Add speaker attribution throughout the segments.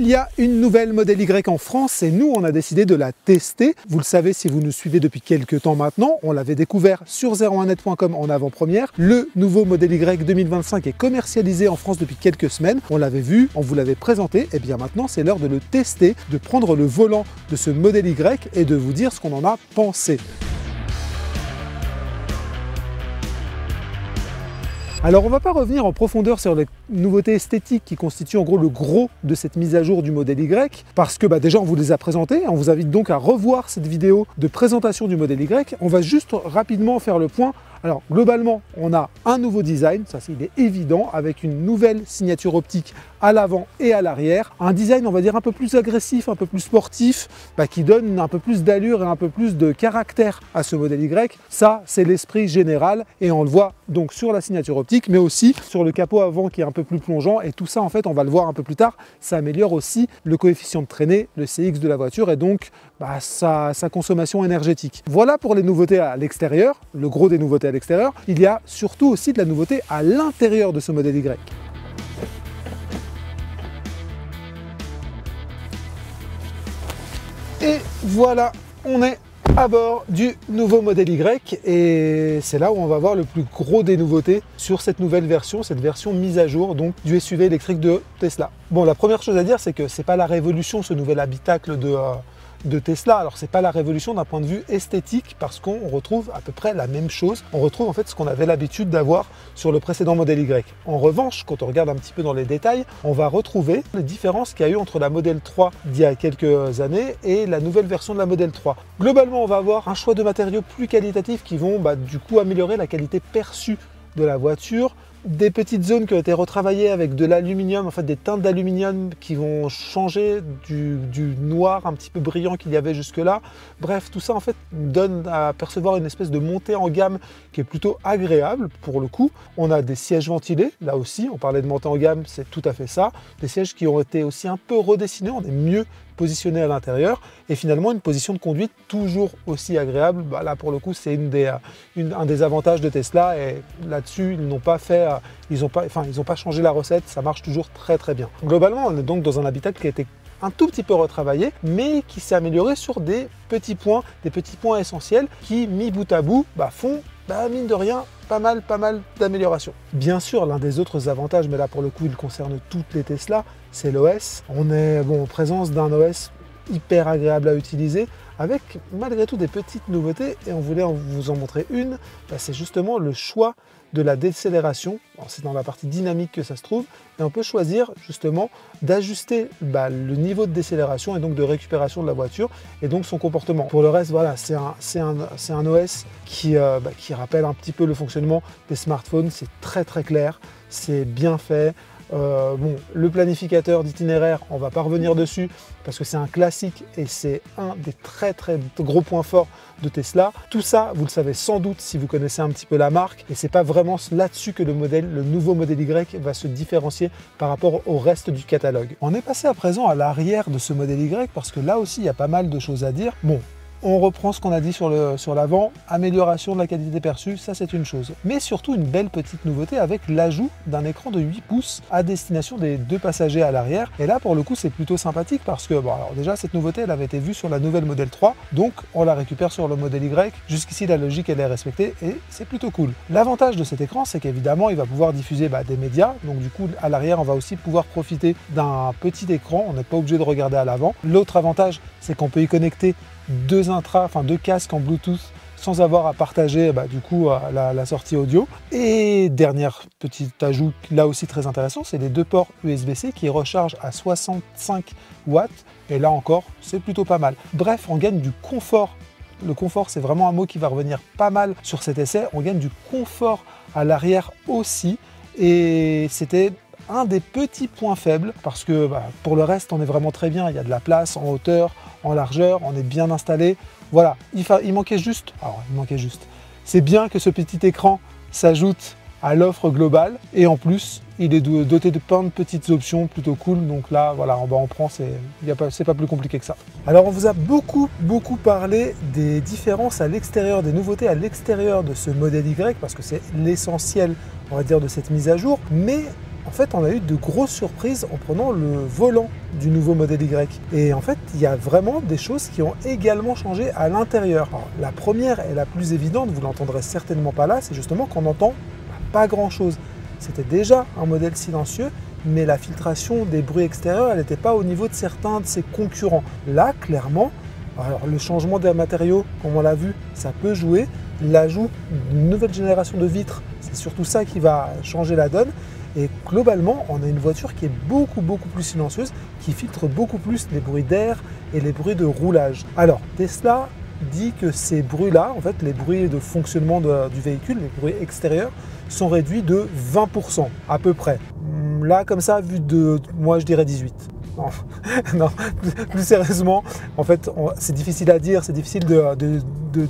Speaker 1: Il y a une nouvelle Model Y en France et nous on a décidé de la tester. Vous le savez si vous nous suivez depuis quelques temps maintenant, on l'avait découvert sur 01net.com en avant-première. Le nouveau Model Y 2025 est commercialisé en France depuis quelques semaines. On l'avait vu, on vous l'avait présenté, et bien maintenant c'est l'heure de le tester, de prendre le volant de ce Model Y et de vous dire ce qu'on en a pensé. Alors on ne va pas revenir en profondeur sur les nouveautés esthétiques qui constituent en gros le gros de cette mise à jour du Model Y, parce que déjà on vous les a présentés, on vous invite donc à revoir cette vidéo de présentation du Model Y. On va juste rapidement faire le point. Alors globalement on a un nouveau design, ça il est évident, avec une nouvelle signature optique à l'avant et à l'arrière. Un design on va dire un peu plus agressif, un peu plus sportif, qui donne un peu plus d'allure et un peu plus de caractère à ce Model Y. Ça c'est l'esprit général et on le voit donc sur la signature optique mais aussi sur le capot avant qui est un peu plus plongeant, et tout ça en fait on va le voir un peu plus tard, ça améliore aussi le coefficient de traînée, le CX de la voiture, et donc sa consommation énergétique. Voilà pour les nouveautés à l'extérieur, le gros des nouveautés à l'extérieur. Il y a surtout aussi de la nouveauté à l'intérieur de ce Model Y. Et voilà, on est à bord du nouveau Model Y et c'est là où on va voir le plus gros des nouveautés sur cette nouvelle version, cette version mise à jour donc du SUV électrique de Tesla. Bon, la première chose à dire, c'est que c'est pas la révolution ce nouvel habitacle de Tesla. Alors c'est pas la révolution d'un point de vue esthétique parce qu'on retrouve à peu près la même chose. On retrouve en fait ce qu'on avait l'habitude d'avoir sur le précédent Model Y. En revanche, quand on regarde un petit peu dans les détails, on va retrouver les différences qu'il y a eu entre la Model 3 d'il y a quelques années et la nouvelle version de la Model 3. Globalement, on va avoir un choix de matériaux plus qualitatifs qui vont du coup améliorer la qualité perçue de la voiture. Des petites zones qui ont été retravaillées avec de l'aluminium, en fait des teintes d'aluminium qui vont changer du noir un petit peu brillant qu'il y avait jusque-là. Bref, tout ça en fait donne à percevoir une espèce de montée en gamme qui est plutôt agréable pour le coup. On a des sièges ventilés, là aussi, on parlait de montée en gamme, c'est tout à fait ça. Des sièges qui ont été aussi un peu redessinés, on est mieux positionné à l'intérieur, et finalement une position de conduite toujours aussi agréable. Là pour le coup c'est un des avantages de Tesla, et là-dessus ils n'ont pas fait, ils ont pas changé la recette, ça marche toujours très très bien. Globalement on est donc dans un habitacle qui a été un tout petit peu retravaillé, mais qui s'est amélioré sur des petits points essentiels qui, mis bout à bout, font, mine de rien, pas mal d'améliorations. Bien sûr, l'un des autres avantages, mais là pour le coup il concerne toutes les Tesla, c'est l'OS. On est en présence d'un OS hyper agréable à utiliser, avec malgré tout des petites nouveautés, et on voulait vous en montrer une. C'est justement le choix de la décélération. C'est dans la partie dynamique que ça se trouve, et on peut choisir justement d'ajuster le niveau de décélération et donc de récupération de la voiture et donc son comportement. Pour le reste, voilà, c'est un OS qui rappelle un petit peu le fonctionnement des smartphones. C'est très très clair, c'est bien fait. Le planificateur d'itinéraire, on va pas revenir dessus parce que c'est un classique et c'est un des très très gros points forts de Tesla. Tout ça, vous le savez sans doute si vous connaissez un petit peu la marque, et c'est pas vraiment là-dessus que le nouveau Model Y va se différencier par rapport au reste du catalogue. On est passé à présent à l'arrière de ce Model Y parce que là aussi il y a pas mal de choses à dire. Bon, on reprend ce qu'on a dit sur l'avant, amélioration de la qualité perçue, ça c'est une chose. Mais surtout une belle petite nouveauté avec l'ajout d'un écran de 8 pouces à destination des deux passagers à l'arrière. Et là pour le coup c'est plutôt sympathique parce que, alors déjà cette nouveauté elle avait été vue sur la nouvelle Model 3, donc on la récupère sur le Model Y. Jusqu'ici la logique elle est respectée et c'est plutôt cool. L'avantage de cet écran c'est qu'évidemment il va pouvoir diffuser des médias, donc du coup à l'arrière on va aussi pouvoir profiter d'un petit écran, on n'est pas obligé de regarder à l'avant. L'autre avantage c'est qu'on peut y connecter deux casques en Bluetooth sans avoir à partager la sortie audio. Et dernier petit ajout là aussi très intéressant, c'est les deux ports USB-C qui rechargent à 65 watts, et là encore c'est plutôt pas mal. Bref, on gagne du confort. Le confort c'est vraiment un mot qui va revenir pas mal sur cet essai. On gagne du confort à l'arrière aussi, et c'était un des petits points faibles parce que pour le reste on est vraiment très bien, il y a de la place en hauteur, en largeur, on est bien installé. Voilà, il manquait juste, c'est bien que ce petit écran s'ajoute à l'offre globale, et en plus il est doté de plein de petites options plutôt cool, donc là voilà, on prend, c'est pas plus compliqué que ça. Alors on vous a beaucoup parlé des différences à l'extérieur, des nouveautés à l'extérieur de ce Model Y parce que c'est l'essentiel on va dire de cette mise à jour, mais en fait, on a eu de grosses surprises en prenant le volant du nouveau modèle Y. Et en fait, il y a vraiment des choses qui ont également changé à l'intérieur. La première et la plus évidente, vous l'entendrez certainement pas là, c'est justement qu'on n'entend pas grand-chose. C'était déjà un modèle silencieux, mais la filtration des bruits extérieurs, elle n'était pas au niveau de certains de ses concurrents. Là, clairement, alors le changement des matériaux, comme on l'a vu, ça peut jouer. L'ajout d'une nouvelle génération de vitres, c'est surtout ça qui va changer la donne. Et globalement, on a une voiture qui est beaucoup plus silencieuse, qui filtre beaucoup plus les bruits d'air et les bruits de roulage. Alors, Tesla dit que ces bruits-là, en fait, les bruits de fonctionnement du véhicule, les bruits extérieurs, sont réduits de 20% à peu près. Là, comme ça, vu de moi, je dirais 18. Non, non, plus sérieusement, en fait, c'est difficile à dire, c'est difficile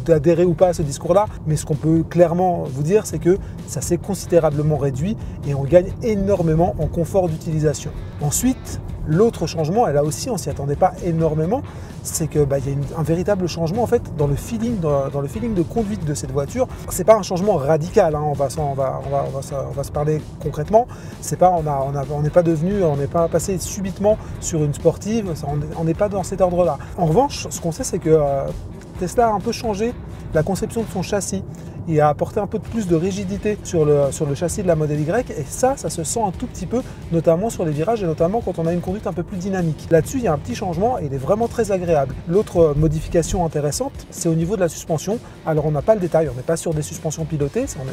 Speaker 1: d'adhérer ou pas à ce discours-là, mais ce qu'on peut clairement vous dire, c'est que ça s'est considérablement réduit et on gagne énormément en confort d'utilisation. Ensuite, l'autre changement, et là aussi on ne s'y attendait pas énormément, c'est qu'il y a un véritable changement en fait dans le feeling de conduite de cette voiture. C'est pas un changement radical, hein, on va se parler concrètement. C'est pas, on n'est pas passé subitement sur une sportive, on n'est pas dans cet ordre-là. En revanche, ce qu'on sait, c'est que Tesla a un peu changé la conception de son châssis. Il a apporté un peu plus de rigidité sur le châssis de la Model Y et ça se sent un tout petit peu, notamment sur les virages et notamment quand on a une conduite un peu plus dynamique. Là-dessus, il y a un petit changement et il est vraiment très agréable. L'autre modification intéressante, c'est au niveau de la suspension. Alors, on n'a pas le détail, on n'est pas sur des suspensions pilotées, on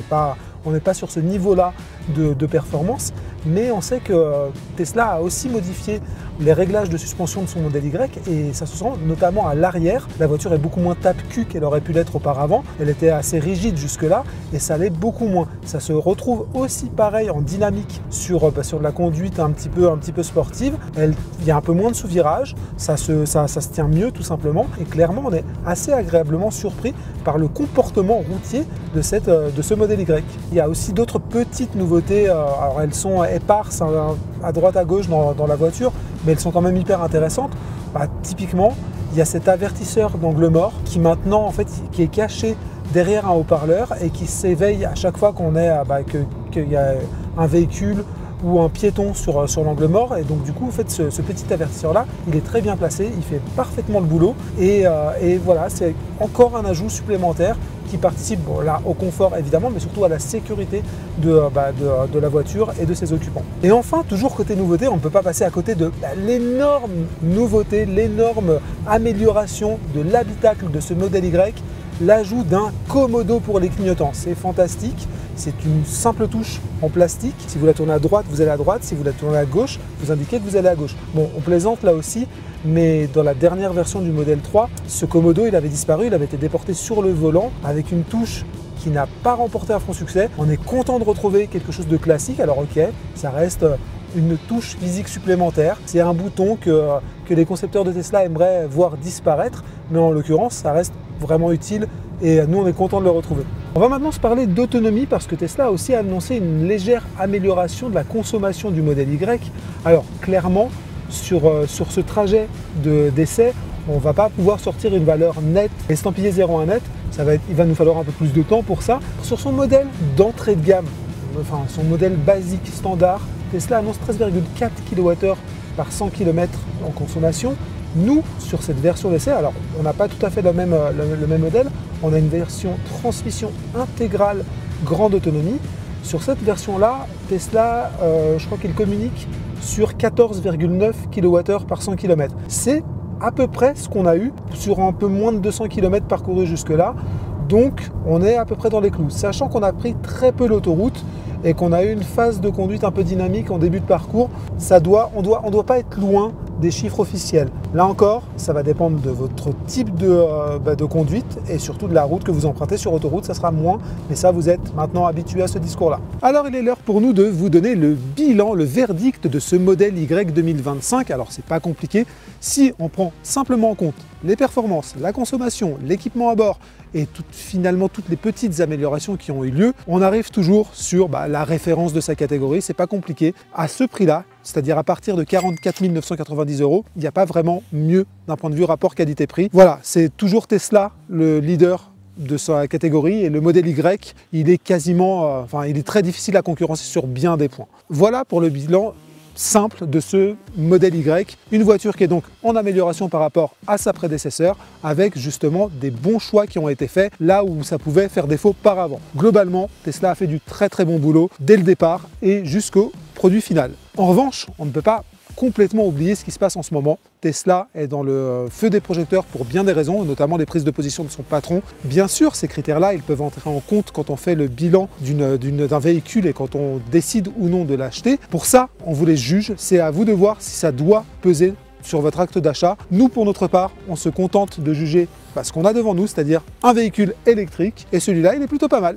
Speaker 1: n'est pas sur ce niveau-là de performance, mais on sait que Tesla a aussi modifié les réglages de suspension de son Model Y et ça se sent notamment à l'arrière. La voiture est beaucoup moins tape-cul qu'elle aurait pu l'être auparavant. Elle était assez rigide jusque-là et ça l'est beaucoup moins. Ça se retrouve aussi pareil en dynamique sur de la conduite un petit peu sportive. Il y a un peu moins de sous-virage, ça se tient mieux tout simplement et clairement on est assez agréablement surpris par le comportement routier de ce Model Y. Il y a aussi d'autres petites nouveautés, alors elles sont éparses à droite à gauche dans la voiture, mais elles sont quand même hyper intéressantes. Typiquement, il y a cet avertisseur d'angle mort qui maintenant en fait qui est caché derrière un haut-parleur et qui s'éveille à chaque fois qu'il y a un véhicule ou un piéton sur l'angle mort. Et donc du coup, en fait, ce petit avertisseur-là, il est très bien placé, il fait parfaitement le boulot. Et voilà, c'est encore un ajout supplémentaire qui participe au confort évidemment, mais surtout à la sécurité de la voiture et de ses occupants. Et enfin, toujours côté nouveauté, on ne peut pas passer à côté de l'énorme nouveauté, l'énorme amélioration de l'habitacle de ce Model Y, l'ajout d'un commodo pour les clignotants. C'est fantastique. C'est une simple touche en plastique. Si vous la tournez à droite, vous allez à droite. Si vous la tournez à gauche, vous indiquez que vous allez à gauche. Bon, on plaisante là aussi, mais dans la dernière version du Model 3, ce commodo, il avait disparu, il avait été déporté sur le volant avec une touche qui n'a pas remporté un franc succès. On est content de retrouver quelque chose de classique. Alors ok, ça reste une touche physique supplémentaire. C'est un bouton que les concepteurs de Tesla aimeraient voir disparaître, mais en l'occurrence, ça reste vraiment utile et nous, on est content de le retrouver. On va maintenant se parler d'autonomie parce que Tesla a aussi annoncé une légère amélioration de la consommation du Model Y. Alors clairement, sur ce trajet d'essai, on ne va pas pouvoir sortir une valeur nette, estampillée 0,1 net. Il va nous falloir un peu plus de temps pour ça. Sur son modèle d'entrée de gamme, enfin son modèle basique standard, Tesla annonce 13,4 kWh par 100 km en consommation. Nous, sur cette version d'essai, alors on n'a pas tout à fait le même modèle, on a une version transmission intégrale grande autonomie. Sur cette version-là, Tesla, je crois qu'il communique sur 14,9 kWh par 100 km. C'est à peu près ce qu'on a eu sur un peu moins de 200 km parcourus jusque-là. Donc on est à peu près dans les clous, sachant qu'on a pris très peu l'autoroute et qu'on a eu une phase de conduite un peu dynamique en début de parcours. On doit pas être loin des chiffres officiels. Là encore, ça va dépendre de votre type de conduite et surtout de la route que vous empruntez. Sur autoroute, ça sera moins, mais ça, vous êtes maintenant habitué à ce discours-là. Alors, il est l'heure pour nous de vous donner le bilan, le verdict de ce Model Y 2025. Alors, c'est pas compliqué. Si on prend simplement en compte les performances, la consommation, l'équipement à bord et finalement toutes les petites améliorations qui ont eu lieu, on arrive toujours sur la référence de sa catégorie. C'est pas compliqué. À ce prix-là, c'est-à-dire à partir de 44 990 €, il n'y a pas vraiment mieux d'un point de vue rapport qualité-prix. Voilà, c'est toujours Tesla le leader de sa catégorie et le modèle Y, il est quasiment, il est très difficile à concurrencer sur bien des points. Voilà pour le bilan simple de ce modèle Y, une voiture qui est donc en amélioration par rapport à sa prédécesseur avec justement des bons choix qui ont été faits là où ça pouvait faire défaut par avant. Globalement, Tesla a fait du très bon boulot dès le départ et jusqu'au produit final. En revanche, on ne peut pas complètement oublier ce qui se passe en ce moment. Tesla est dans le feu des projecteurs pour bien des raisons, notamment les prises de position de son patron. Bien sûr, ces critères-là, ils peuvent entrer en compte quand on fait le bilan d'un véhicule et quand on décide ou non de l'acheter. Pour ça, on vous les juge. C'est à vous de voir si ça doit peser sur votre acte d'achat. Nous, pour notre part, on se contente de juger ce qu'on a devant nous, c'est-à-dire un véhicule électrique. Et celui-là, il est plutôt pas mal.